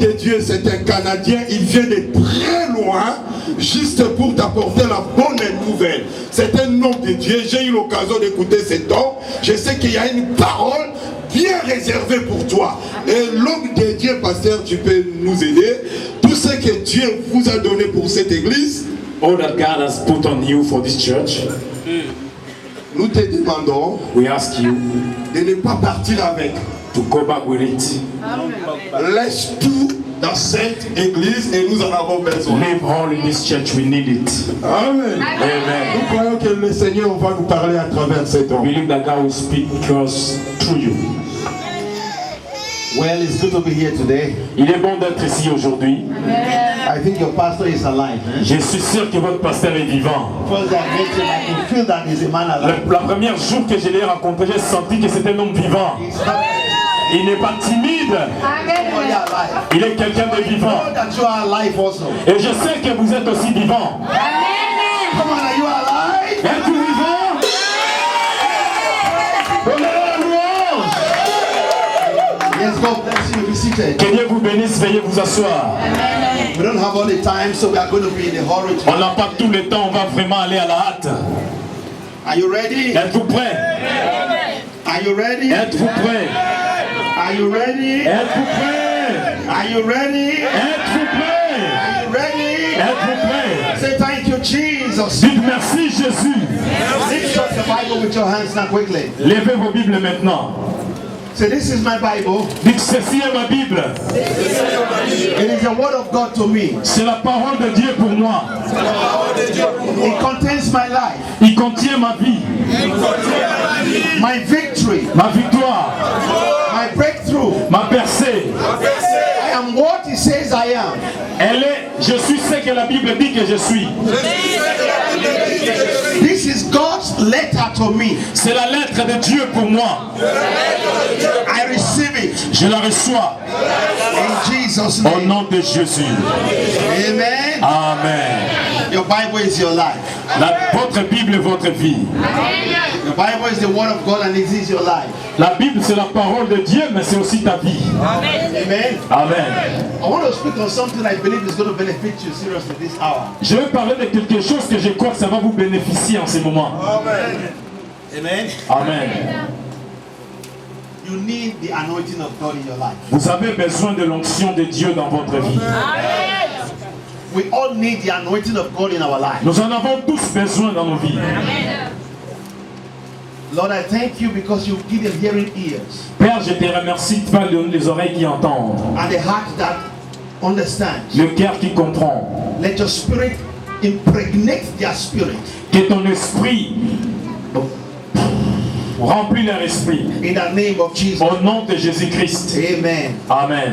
l'homme de Dieu, c'est un Canadien, il vient de très loin, juste pour t'apporter la bonne nouvelle. C'est un homme de Dieu, j'ai eu l'occasion d'écouter cet homme, je sais qu'il y a une parole bien réservée pour toi. Et l'homme de Dieu, pasteur, tu peux nous aider. Tout ce que Dieu vous a donné pour cette église, all that God has put on you for this church, nous te demandons we ask you de ne pas partir avec. to go back with it. Laisse tout dans cette église et nous en avons besoin. Live all in this church, we need it. Amen. Amen. Nous croyons que le Seigneur va nous parler à travers cet homme. Believe that God will speak to us through you. Well, it's good to be here today. Il est bon d'être ici aujourd'hui. I think your pastor is alive. Eh? Je suis sûr que votre pasteur est vivant. First I met him, I could feel that he's a man alive. La première jour que je l'ai rencontré, j'ai senti que c'était un homme vivant. He's not Il n'est pas timide. somebody alive. Il est quelqu'un de I vivant. know that you are alive also. Et je sais que vous êtes aussi vivant. Come on, are you alive? Êtes-vous vivant? Donnez la louange. Yes, God bless you. Be seated. Que Dieu vous bénisse, veuillez vous asseoir. We don't have all the time, so we are going to be in a hurry. On n'a pas tout le temps, on va vraiment aller à la hâte. Are you ready? Êtes-vous prêts? Are you ready? Êtes-vous prêts? Are you ready? Êtes-vous prêts? Are you ready? Êtes-vous prêts? Are you ready? Êtes-vous prêts? Say thank you, Jesus. Dites merci Jésus. Lift up the Bible with your hands now quickly. Levez vos Bibles maintenant. Say, this is my Bible. Dites ceci est ma Bible. It is the word of God to me. C'est la parole de Dieu pour moi. It contains my life, Il contient ma vie, my victory, ma victoire, my breakthrough. ma percée. I am what it says I am. Je suis ce que la Bible dit que je suis. This is God's letter to me. C'est la lettre de Dieu pour moi. I receive it Je la reçois in Jesus' au name. nom de Jésus. Amen. Amen. Your Bible is your life. Votre Bible est votre vie. The Bible is the word of God and it is your life. La Bible c'est la parole de Dieu, mais c'est aussi ta vie. Amen. Amen. I want to speak on something I believe is going to benefit you seriously this hour. Je vais parler de quelque chose que je crois que ça va vous bénéficier en ce moment. Amen. Amen. You need the anointing of God in your life. Vous avez besoin de l'onction de Dieu dans votre vie. We all need the anointing of God in our life. Nous en avons tous besoin dans nos vies. Lord, I thank you because you give them hearing ears Père, je te remercie de faire les oreilles qui entendent, and the heart that understands. le cœur qui comprend. Let your spirit impregnate their spirit. Que ton esprit remplit leur esprit. In the name of Jesus. Au nom de Jésus-Christ. Amen. Amen.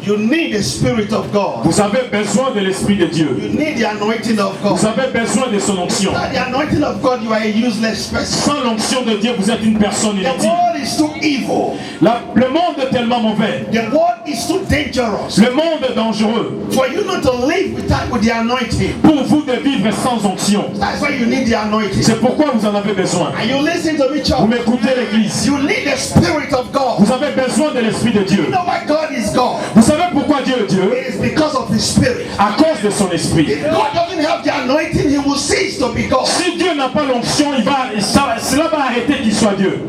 You need the Spirit of God. Vous avez besoin de l'Esprit de Dieu. You need the anointing of God. Vous avez besoin de son onction. Without the anointing of God, you are a useless person. Sans l'onction de Dieu, vous êtes une personne The inutile. world is too evil. Le monde est tellement mauvais. The world is too dangerous. Le monde est dangereux. For you not to live with the anointing. Pour vous de vivre sans onction. That's why you need the anointing. C'est pourquoi vous en avez besoin. And you listen to me, Vous church. m'écoutez l'église. You need the Spirit of God. Vous avez besoin de l'Esprit de Dieu. You know why God is God? Vous savez pourquoi Dieu est Dieu? It is because of His Spirit. À cause de son esprit. If God doesn't have the anointing, He will cease to be God. Si Dieu n'a pas l'onction, cela va arrêter qu'il soit Dieu.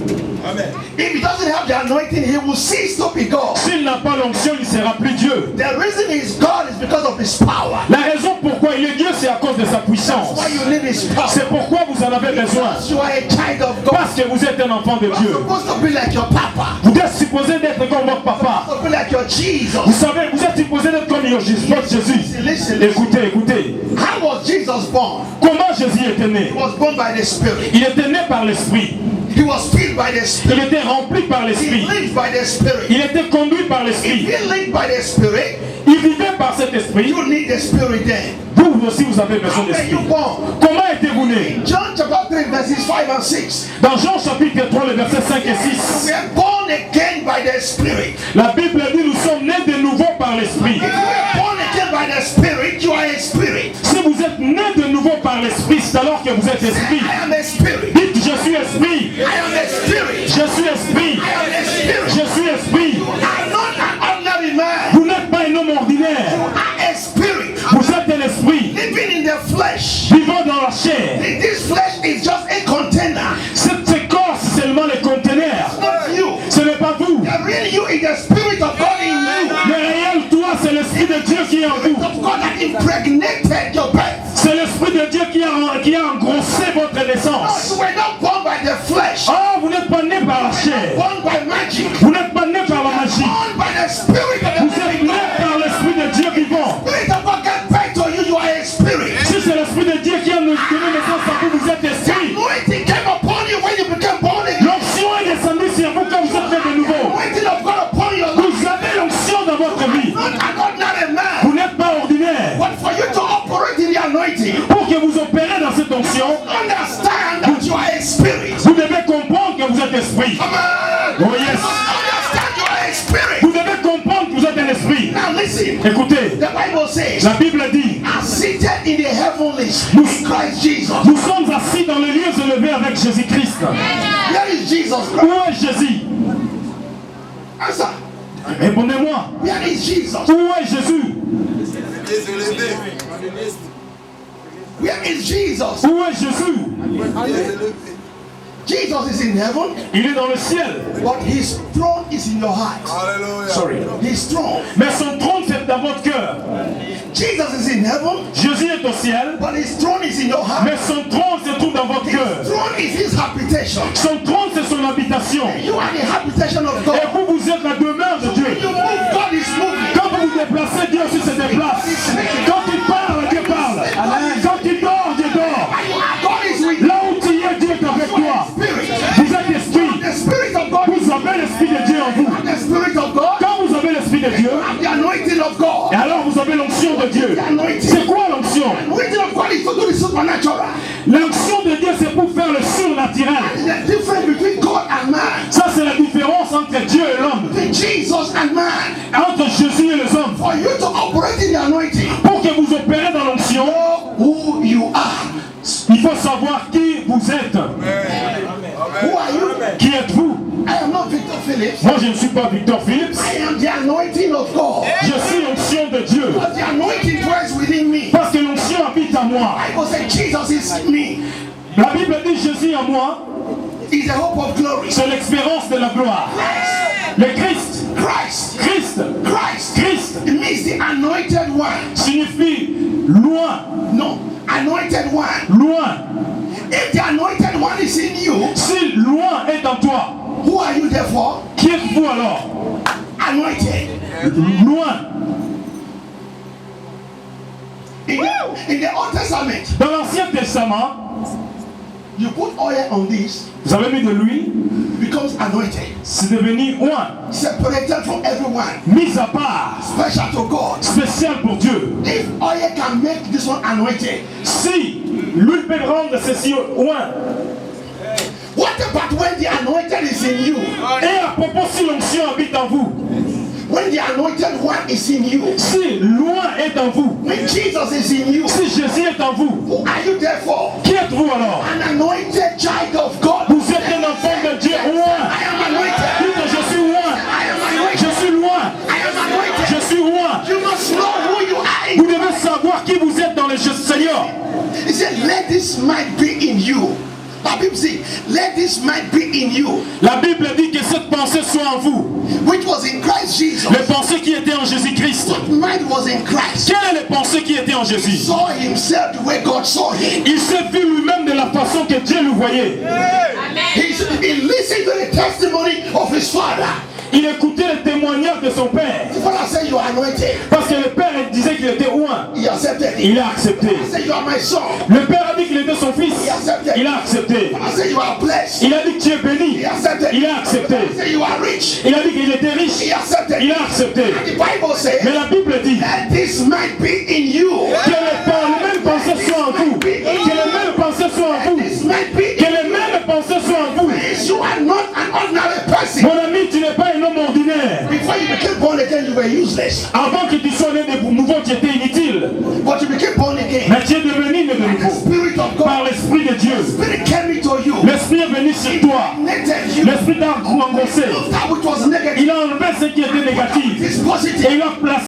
Amen. If He doesn't have the anointing, He will cease to be God. S'il n'a pas l'onction, il ne sera plus Dieu. The reason He is God is because of His power. La raison pourquoi il est Dieu, c'est à cause de sa puissance. That's why you need His power. C'est pourquoi vous en avez besoin. Because you are a child of God. Parce que vous êtes un enfant de You are Dieu. supposed to be like your papa. Vous êtes supposé d'être comme votre papa. To be like your Jesus. Vous savez, vous êtes supposé d'être comme votre Jésus. Listen. Écoutez, écoutez. How was Jesus born? Comment Jésus était né? He was born by the Spirit. Il était né par l'Esprit. He was filled by the Il Spirit. était rempli par He l'Esprit. lived by the Spirit. Il était conduit par If l'Esprit. you live by the Spirit, Il vivait par cet Esprit. you need the Spirit then. Vous aussi, vous avez besoin How were d'Esprit. you born? Comment êtes-vous né? John chapter 3 verses 5 and 6. Dans Jean chapitre 3, les versets 5 et We 6. are born again by the Spirit. La Bible dit nous sommes nés de nouveau par l'Esprit. If you are born again by the Spirit, you are a spirit. Si vous êtes nés de nouveau par l'Esprit, c'est alors que vous êtes Esprit. I am a spirit. Dites, je suis Esprit. I am a spirit. Je suis Esprit. I am a spirit. Je suis Esprit. I'm not an ordinary man. Vous n'êtes pas un homme la chair. This flesh is just a container. Ce corps, c'est seulement les conteneurs. It's not you. Ce n'est pas vous. The real you is the Spirit of God in you. Le réel toi, c'est l'Esprit de Dieu qui est en vous. Of God that impregnated your birth. C'est l'Esprit de Dieu qui a engrossé votre No, naissance. you were not born by the flesh. Oh, vous n'êtes pas né par la chair. Born by magic. Vous n'êtes pas né par la magie. Born by the Spirit of the Vous êtes living né God. par l'Esprit de Dieu vivant. Spirit of God gave birth to you. You are a spirit. Si c'est l'Esprit de Dieu qui a donné naissance à vous, vous êtes The esprit. anointing came upon you when you became born again. L'onction est descendue sur vous quand vous êtes fait de nouveau. Anointing of God upon your life. Vous avez l'onction dans votre vie. Not an ordinary man. Vous n'êtes pas ordinaire. But for you to operate in the anointing, Pour que vous opérez dans cette onction, understand that you are a spirit. vous devez comprendre que vous êtes esprit. Come on. Oh yes. Understand you are a spirit. Vous devez comprendre que vous êtes un esprit. Now listen. Écoutez, The Bible says, la Bible dit, are seated in the heavenlies Nous- with Christ Jesus. nous sommes assis dans les lieux élevés avec Jésus-Christ. Where is Jesus Où Christ? est Jésus? Answer. Répondez-moi. Where is Jesus? Où est Jésus? Where is Jesus? Où est Jésus? Jesus is in heaven, Il est dans le ciel. but his throne is in your heart. Sorry. His throne. Mais son trône, c'est dans votre cœur. Jesus is in heaven, Jésus est au ciel, but his throne is in your heart. mais son trône se trouve dans votre His cœur. throne is his habitation. Son trône, c'est son habitation. You are the habitation of Et God. vous, vous êtes la demeure de Dieu. When you move, God is moving. Quand vous vous déplacez, Dieu aussi se déplace. Quand il parle, Dieu parle. Quand il dort, Dieu dort. God is with you. Là où tu es, Dieu est avec toi. Spirit. Vous êtes esprit. The Spirit of God is Vous avez l'Esprit de Dieu en vous. the Spirit of God. Quand vous avez l'Esprit de Dieu, The anointing of God. et alors vous avez l'onction de Dieu. The anointing. C'est quoi l'onction? The anointing of God is to do the supernatural. L'onction de Dieu, c'est pour faire le surnaturel. The difference between God and man. Ça, c'est la différence entre Dieu et l'homme. Between Jesus and man. Entre Jésus et les hommes. For you to operate in the anointing, Pour que vous opérez dans l'onction, know who you are. il faut savoir qui vous êtes. Who are you? Qui êtes-vous? I am not Victor Phillips. Moi, je ne suis pas Victor Phillips. I am the anointing of God. Je suis l'onction de Dieu. But the anointing dwells within me. Parce que l'onction habite en moi. Bible says Jesus is me. La Bible dit Jésus en moi, Is the hope of glory. c'est l'expérience de la gloire. Le Christ, Christ. Christ, Christ. Christ It means the anointed one. signifie loin, No, anointed one. loin. If the anointed one is in you, Si loin est en toi, who are you therefore? qui êtes-vous alors? Anointed. Loin. In the Old Testament, Dans l'Ancien Testament, you put oil on this, vous avez mis de l'huile, becomes anointed. c'est devenu oin, Separated from everyone. mis à part, Special to God. spécial pour Dieu. If oil can make this one anointed, Si l'huile peut rendre ceci oin, what about when the anointed is in you? et à propos si l'onction habite en vous, When the anointed one is in you, si loin est en vous, when Jesus is in you, si Jésus est en vous, who are you therefore? qui êtes-vous alors? An anointed child of God. Vous êtes un enfant de Dieu loin. I am anointed. Dites, je suis loin. I am anointed. Je suis loin. I am anointed. Je suis loin. You must know who you are. Vous devez savoir qui vous êtes dans le Seigneur. He said, let this might be in you. La Bible says, let this might be in you, La Bible dit que cette pensée soit en vous. which was in Christ Jesus. Les pensées qui étaient en Jésus-Christ. Mind was in Christ. Quelles sont les pensées qui étaient en Jésus? Saw himself the way God saw him. Il s'est vu lui-même de la façon que Dieu le voyait. He listened to the testimony of his father. Il écoutait les témoignages de son père. The father said, you are anointed. Parce que le père disait qu'il était loin. He accepted it. Il a accepté. He said, you are my son. Le père a dit qu'il était son fils. Il a accepté. I said, you are blessed. Il a dit que tu es béni. He accepted Il it. a accepté. He said, you are rich. Il a dit qu'il était He riche. accepted Il it. a accepté. The Bible says, Mais la Bible dit let this might be in you. que les mêmes pensées soient en vous. Que les mêmes pensées soient en vous. This might be Que les mêmes pensées soient en vous. You are not an ordinary person. Mon ami, tu n'es pas un homme ordinaire. Before you became born again, you were useless. Avant que tu sois né de nouveau, tu étais inutile. But you became born again. Mais tu es devenu né de The nouveau. Spirit of God, Par l'Esprit de Dieu. Spirit came into you. L'Esprit est venu sur toi. Connected you. L'Esprit t'a engrossé. That which was negative Il a enlevé ce qui était négatif. is Et positive. il a placé